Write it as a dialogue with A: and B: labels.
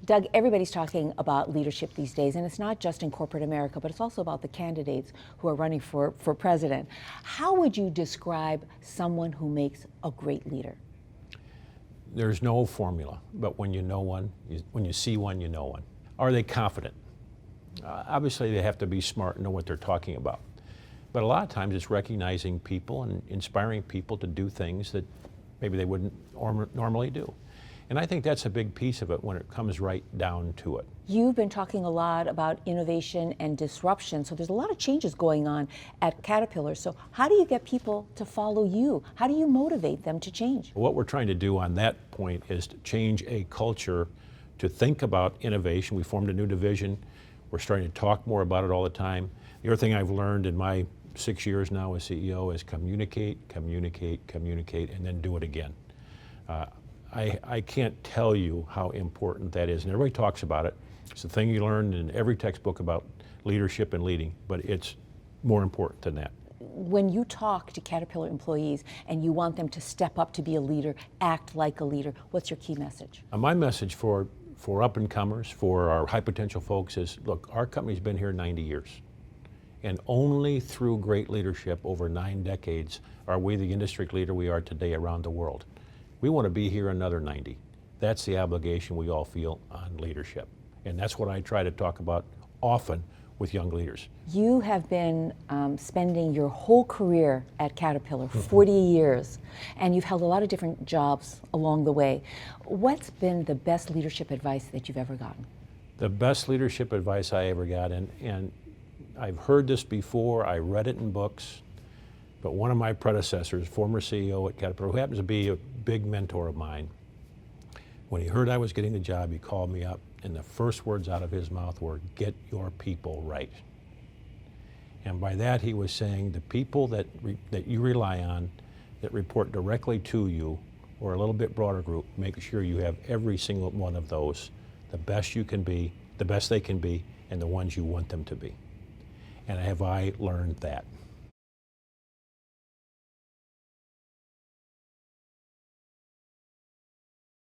A: Doug, everybody's talking about leadership these days, and it's not just in corporate America, but it's also about the candidates who are running for president. How would you describe someone who makes a great leader?
B: There's no formula, but when you know one, when you see one, you know one. Are they confident? Obviously, they have to be smart and know what they're talking about. But a lot of times it's recognizing people and inspiring people to do things that maybe they wouldn't normally do. And I think that's a big piece of it when it comes right down to it.
A: You've been talking a lot about innovation and disruption, so there's a lot of changes going on at Caterpillar. So how do you get people to follow you? How do you motivate them to change?
B: What we're trying to do on that point is to change a culture to think about innovation. We formed a new division. We're starting to talk more about it all the time. The other thing I've learned in my 6 years now as CEO is communicate, communicate, communicate, and then do it again. I can't tell you how important that is, and everybody talks about it. It's the thing you learn in every textbook about leadership and leading, but it's more important than that.
A: When you talk to Caterpillar employees and you want them to step up to be a leader, act like a leader, what's your key message?
B: My message for up-and-comers, for our high-potential folks is, look, our company's been here 90 years. And only through great leadership over 9 decades are we the industry leader we are today around the world. We want to be here another 90. That's the obligation we all feel on leadership. And that's what I try to talk about often with young leaders.
A: You have been spending your whole career at Caterpillar, 40 years, and you've held a lot of different jobs along the way. What's been the best leadership advice that you've ever gotten?
B: The best leadership advice I ever got, and I've heard this before, I read it in books, but one of my predecessors, former CEO at Caterpillar, who happens to be a big mentor of mine, when he heard I was getting the job, he called me up, and the first words out of his mouth were, "Get your people right." And by that he was saying the people that you rely on, that report directly to you, or a little bit broader group, make sure you have every single one of those, the best you can be, the best they can be, and the ones you want them to be. And have I learned that?